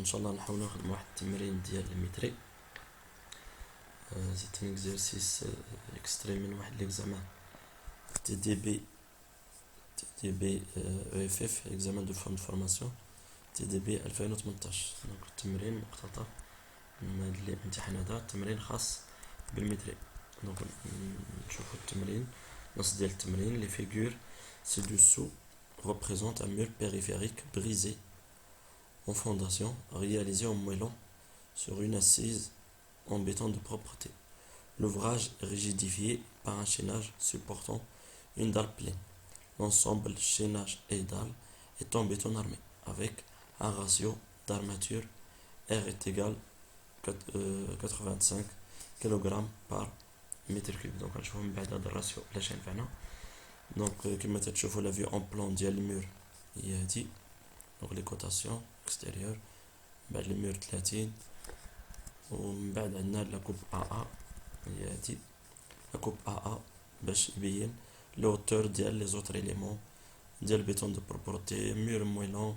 ان شاء الله نحاول نخدم واحد التمرين ديال الميتري. سي ان اكزرسيس اكستريم من واحد ليكزامان تي دي بي او اف اف اكزامان دو فون فورماسيون تي دي بي 2018. دونك التمرين مقتطف من هاد الامتحان هذا، تمرين خاص بالميتري. دونك نشوفو التمرين. نص ديال التمرين: لي فيغور سي دوسو représente un mur périphérique brisé en fondation réalisé en moellon sur une assise en béton de propreté. L'ouvrage est rigidifié par un chaînage supportant une dalle pleine. L'ensemble chaînage et dalle est en béton armé avec un ratio d'armature R est égal à 85 kg par mètre cube. Donc نشوفو من بعد هذا الراسيو علاش ينفعنا. دونك كما تتشوفوا لا فيو اون بلان ديال المور هي هادي. دونك لي كوتاسيون اكستيريور، بعد المور 30، ومن بعد عندنا لا كوب ا هي هادي. لا كوب ا باش يبين لوتور ديال لي زوتر اليمون ديال البيتون دو بروبرتي، مور مويلون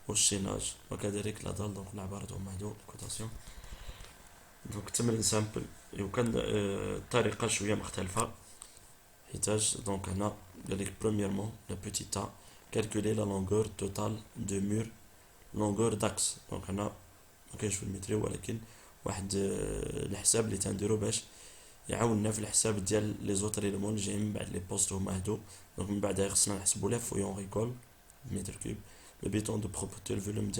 والشيناج وكذلك لا دال. دونك العبارات هما هادو الكوتاسيون. دونك التمرين سامبل وكان الطريقه شويه مختلفه حيتاش دونك هنا قالك برومييرمون لا بوتيت ا كالكولي لا لونغور توتال دو مور لونغور داكس. دونك هنا ما كاينش في المتري ولكن واحد الحساب اللي تنديرو باش يعاوننا في الحساب ديال لي زوتر اليمون اللي جايين من بعد لي بوست هما هادو. دونك من بعد خصنا نحسبو لا فويون ريكول متر كوب، لو بيتون دو بروبرتي الفوليوم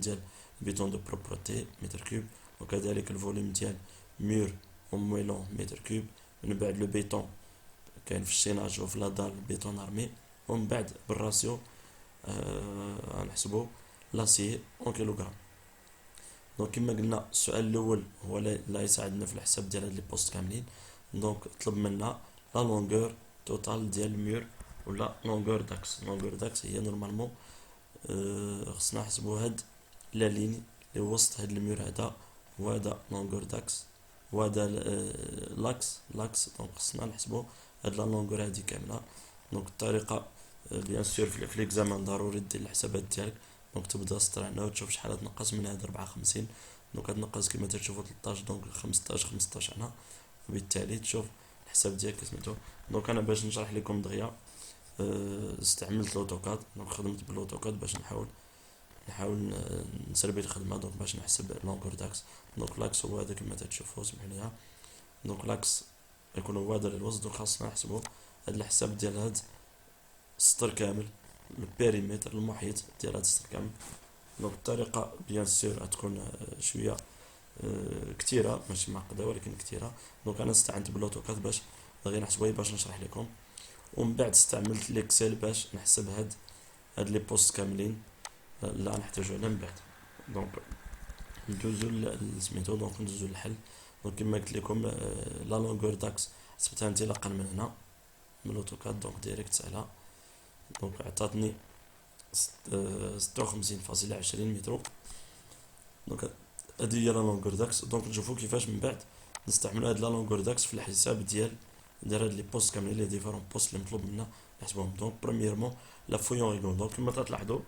ديال البيتون دو بروبرتي متر كوب، وكذلك الفوليوم ديال مور او مويلون متر كوب. من بعد لو بيتون كاين في الشيناج وفي لا دال بيتون ارمي، ومن بعد بالراسيو غنحسبو لاسي اون كيلوغرام. دونك كما قلنا السؤال الاول هو لا يساعدنا في الحساب ديال هاد لي بوست كاملين. دونك طلب منا لا لونغور توتال ديال المور ولا لونغور داكس. لونغور داكس هي نورمالمون خصنا نحسبو هاد لا لين اللي وسط هاد المور هذا وهذا لونغور داكس وهذا لاكس. دونك خصنا نحسبو هاد لا لونغور هادي كامله. دونك الطريقه بيان سور في ليكزامان ضروري دير الحسابات ديالك. دونك تبدا سطر هنا وتشوف شحال تنقص من هاد 54. دونك تنقص كما تشوفوا 13، دونك 15 هنا، وبالتالي تشوف الحساب ديالك سميتو. دونك انا باش نشرح لكم دغيا استعملت لوتوكاد. دونك خدمت باللوتوكاد باش نحاول نسربي الخدمه. دونك باش نحسب لونغور داكس. دونك لاكس هو هذا كما تشوفوا، سمح لي. دونك لاكس يكون هو هذا الوسط. دونك خاصنا نحسبوا هذا الحساب ديال هاد السطر كامل، البيريمتر المحيط ديال هاد السطر كامل. دونك الطريقه بيان سور غتكون شويه كثيره، ماشي معقده ولكن كثيره. دونك انا استعنت باللوتوكاد باش غير نحسبها باش نشرح لكم، ومن بعد استعملت الاكسل باش نحسب هاد لي بوست كاملين اللي غنحتاجو عليهم من بعد. دونك ندوزو سميتو. دونك ندوزو للحل. دونك كما قلت لكم لا لونغور داكس حسبتها انطلاقا من هنا من لوتوكاد. دونك ديريكت سهله. دونك عطاتني 56.20 متر. دونك هادي هي لا لونغور داكس. دونك نشوفو كيفاش من بعد نستعملو هاد لا لونغور داكس في الحساب ديال هاد لي بوست كاملين لي ديفيرون بوست اللي مطلوب منا نحسبوهم. دونك برومييرمون لا فويون ريغول. دونك كما تلاحظوا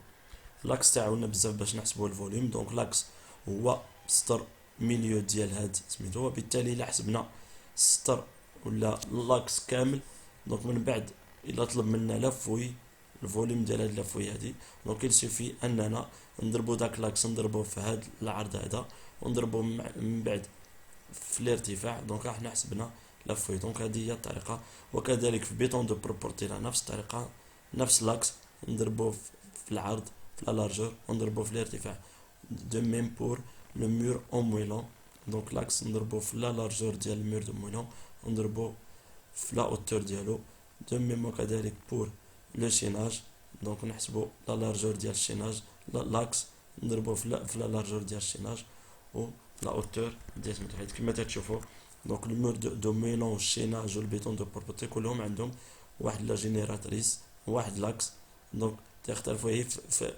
لاكس تعاوننا بزاف باش نحسبوا الفوليوم. دونك لاكس هو سطر ميليو ديال هاد سميتو، وبالتالي الا حسبنا السطر ولا لاكس كامل، دونك من بعد الا طلب منا لا فوي الفوليوم ديال هاد لا فوي هادي، دونك يسوفي اننا نضربو داك لاكس نضربوه في هاد العرض هذا ونضربوه من بعد في الارتفاع. دونك احنا حسبنا لا فوي. دونك هذه هي الطريقه. وكذلك في بيتون دو بروبورتي نفس الطريقه، نفس لاكس نضربوه في العرض في لا لارجور ونضربوه في الارتفاع. دو ميم بور لو مور اون مويلون. دونك لاكس نضربوه في لا لارجور ديال المور دو مويلون ونضربوه في لا اوتور ديالو. دو ميم وكذلك بور لو شيناج. دونك نحسبو لا لارجور ديال الشيناج لاكس نضربوه في لا لارجور ديال الشيناج و لا اوتور ديال سميتو. حيت كما تشوفوا دونك المور دو مويلون والشيناج والبيتون دو بروبرتي كلهم عندهم واحد لا جينيراتريس واحد لاكس. دونك تختلفوا هي في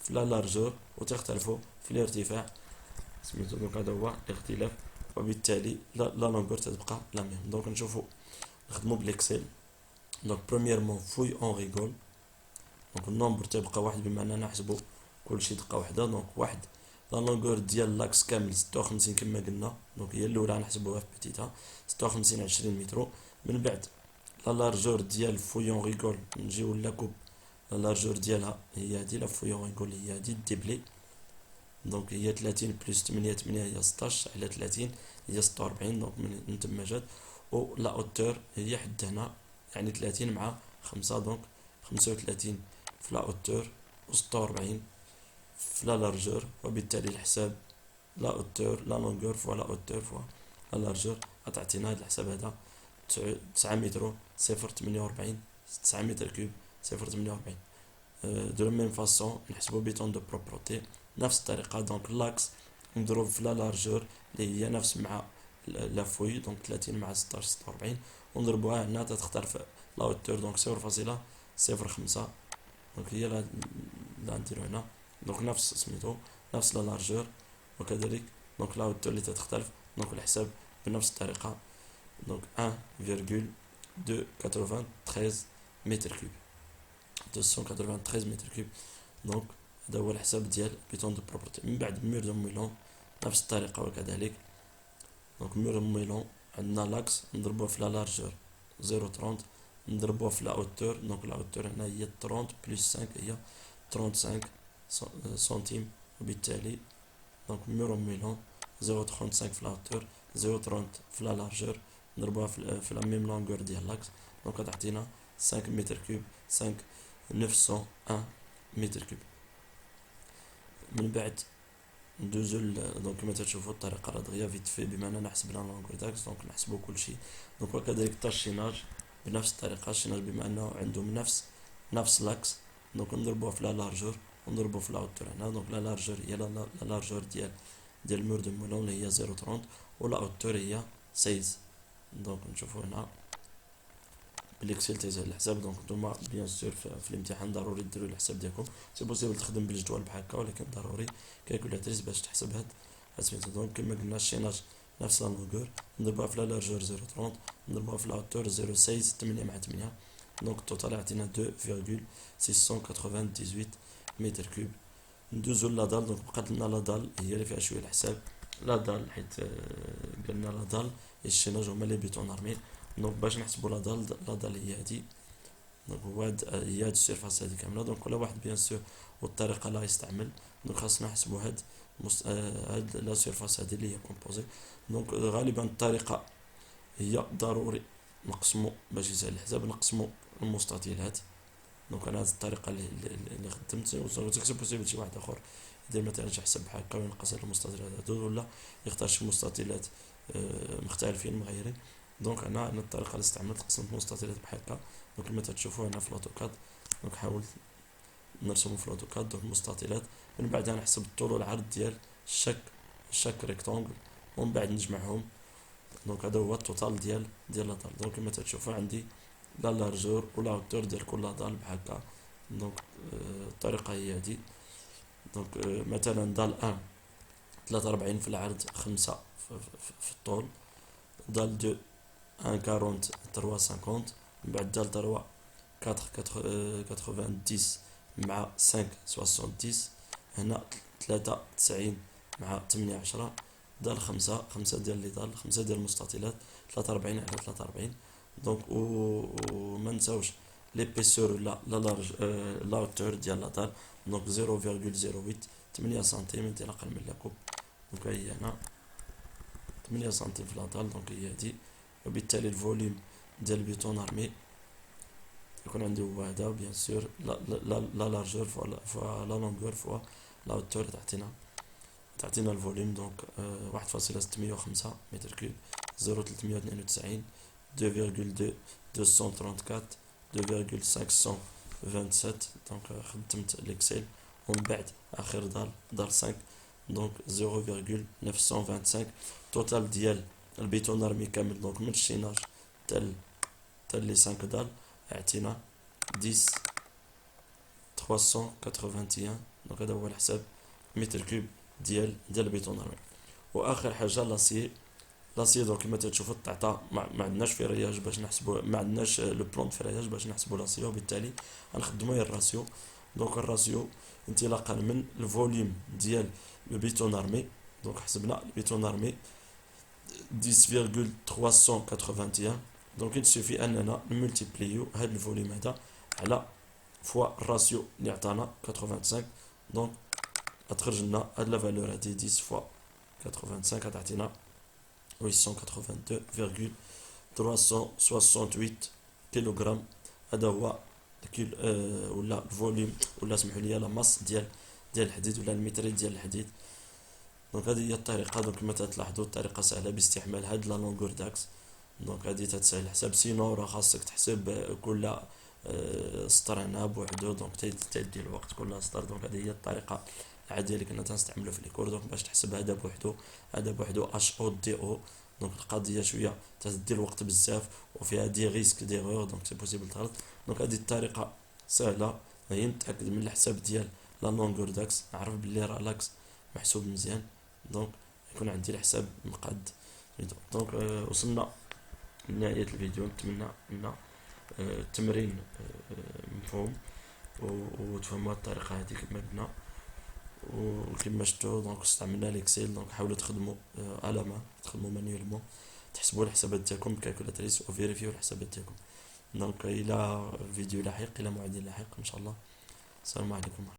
لا لارجور وتختلفوا في الارتفاع سميتو. دونك هذا هو الاختلاف، وبالتالي لا لونغور تتبقى لا ميم. دونك نشوفوا نخدموا بالاكسل. دونك برومييرمون فوي اون ريغول. دونك النومبر تيبقى واحد بما اننا نحسبوا كلشي دقه واحده. دونك واحد لا لونغور ديال لاكس كامل 56 كما قلنا، دونك هي الاولى غنحسبوها في بتيتا 56 20 متر. من بعد لا لارجور ديال فويون ريغول نجيو لا كوب، لا لارجور ديالها هي هادي، لا فويون ريغول هي هادي ديبلي، دونك هي 30 بلس 8 8 هي 16 على 30 هي 46، دونك من تما جات. و لا اوتور هي حد هنا يعني 30 مع 5، دونك 35 في لا اوتور و 46 في لا لارجور، وبالتالي الحساب لا اوتور لا لونغور فوا لا اوتور فوا لا لارجور غتعطينا هاد الحساب هذا 9 متر 048 9 متر كوب 048. دو لا ميم فاصون نحسبو بيتون دو بروبروتي نفس الطريقة. دونك لاكس نضرب في لا لارجور اللي هي نفس مع لا فوي، دونك 30 مع 16 46 ونضربوها هنا تختار في لا اوتور، دونك 0.05، دونك هي لا نديرو هنا، دونك نفس سميتو نفس لا لارجور، وكذلك دونك لا اوتور اللي تختلف، دونك الحساب بنفس الطريقة، دونك 1,293 متر كوب 293 متر كوب. دونك هذا هو الحساب ديال بيتون دو بروبرتي. من بعد مير دو ميلون نفس الطريقة وكذلك، دونك مير دو ميلون عندنا لاكس نضربوه في لا لارجور 0.30 نضربوه في لا اوتور، دونك لا اوتور هنا هي 30 بلس 5 هي 35 سنتيم، وبالتالي دونك مير دو ميلون 0.35 في لا اوتور 0.30 في لا لارجور نضربوها في لا ميم لونغور ديال لاكس، دونك غتعطينا 5 متر كوب 5 901 متر كوب. من بعد ندوزو دونك كما تشوفوا الطريقه راه دغيا فيت في، بما اننا حسبنا لونغور داكس دونك نحسبوا كلشي. دونك وكذلك حتى الشيناج بنفس الطريقه، الشيناج بما انه عندهم نفس لاكس، دونك نضربوه في لا لارجور ونضربوه في لا اوتور هنا، دونك لا لارجور هي لا لارجور ديال مور دو مولون اللي هي 0.30 ولا اوتور هي 16، دونك نشوفوا هنا بالاكسل تيسهل الحساب. دونك نتوما بيان سور في الامتحان ضروري ديروا الحساب ديالكم، سي بوسيبل تخدم بالجدول بحال هكا، ولكن ضروري كالكولاتريس باش تحسب هاد سميتو. دونك كما قلنا الشيناج نفس لا لونغور نضربوها في لا لارجور 0.30 نضربوها في لا اوتور 0.16 8 مع 8، دونك التوتال يعطينا 2,698 متر كوب. ندوزو لا دال، دونك بقات لنا لا دال هي اللي فيها شويه الحساب، لا دال حيت قلنا لا دال الشيناج هما لي بيتون ارمي، دونك باش نحسبوا لا دال هي هادي، دونك هو هي هاد السيرفاس هادي كامله، دونك كل واحد بيان سور والطريقه اللي غيستعمل، دونك خاصنا نحسبوا هاد لا سيرفاس هادي اللي هي كومبوزي. دونك غالبا الطريقه هي ضروري نقسمو باش يسهل الحساب، نقسمو المستطيلات، دونك انا هاد الطريقه اللي خدمت، وتكتب بوسيبل شي واحد اخر يدير مثلا شي حساب بحال هكا وينقص هاد المستطيلات هادو، ولا يختار شي مستطيلات مختلفين مغايرين. دونك انا الطريقه اللي استعملت قسمت المستطيلات بحال هكا، دونك كما تشوفوا هنا في الاوتوكاد، دونك حاولت نرسمو في الاوتوكاد دونك المستطيلات، من بعد نحسب الطول والعرض ديال الشك ريكتونغل، ومن بعد نجمعهم، دونك هذا هو التوتال ديال لا دال. دونك كما تشوفوا عندي لا لارجور ولا اوتور ديال كل دال بحال هكا، دونك الطريقه هي هادي. دونك مثلا دال 1 43 في العرض 5 في الطول، دال 2 1 40 3 50، من بعد دال 3 4 90 مع 5 70، هنا 3 90 مع 8 10، دال 5 ديال لي دال 5 ديال المستطيلات 43 على 43. دونك وما نساوش ليبيسور لا لارج لا اوتور ديال لا دال، دونك 0.08 8 سنتيم انطلاقا من لاكوب، دونك هي هنا 8 سنتيم في لا دال، دونك هي هادي، وبالتالي الفوليوم ديال البيتون ارمي يكون عندي هو هذا بيان سور لا لارجور فوا لا لونغور فوا لا اوتور تعطينا الفوليوم، دونك 1.605 متر كوب 0.392 2.2 234 2.527. دونك خدمت الاكسل، ومن بعد اخر دار 5 دونك 0.925. توتال ديال البيتون ارمي كامل دونك من الشيناج تال لي 5 دال يعطينا 10 381، دونك هذا هو الحساب متر كوب ديال البيتون ارمي. واخر حاجه لاسي دونك كما تشوفوا تعطى ما عندناش فرياج باش نحسبوا، ما عندناش لو بلون فرياج باش نحسبوا لاسي، وبالتالي غنخدموا الراسيو. دونك الراسيو انطلاقا من الفوليوم ديال لو بيتون ارمي. دونك حسبنا البيتون ارمي 10,381. دونك il suffit اننا نمولتيبليو هاد الفوليوم هذا على فوا الراسيو اللي عطانا 85. دونك غتخرج لنا هاد لا فالور هادي 10 فوا 85 غتعطينا 882,368 كيلوغرام. هذا هو ولا الفوليوم ولا سمحوا لي لا ماس ديال الحديد ولا المتر ديال الحديد. دونك هذه هي الطريقه. دونك كما تلاحظوا الطريقه سهله باستعمال هاد لا لونغور داكس. دونك هذه تتسهل الحساب. سينو راه خاصك تحسب كل سطر هنا بوحدو. دونك تدي الوقت كل سطر. دونك هذه هي الطريقه العاديه اللي كنا تنستعملو في الكور. دونك باش تحسب هذا بوحدو هذا بوحدو اش او دي او. دونك القضيه شويه تدي الوقت بزاف وفيها دي ريسك ديغور. دونك سي بوسيبل تغلط. دونك هذه الطريقه سهله. هي نتاكد من الحساب ديال لا لونغور داكس نعرف بلي راه لاكس محسوب مزيان. دونك يكون عندي الحساب مقاد. دونك وصلنا لنهاية الفيديو. نتمنى ان التمرين مفهوم وتفهموا الطريقه هذه كما قلنا. وكما شفتوا دونك استعملنا الاكسل. دونك حاولوا تخدموا على ما تخدموا مانيولمون تحسبوا الحسابات ديالكم بكالكولاتريس وفيريفيو الحسابات ديالكم. دونك الى فيديو لاحق الى موعد لاحق ان شاء الله. السلام عليكم.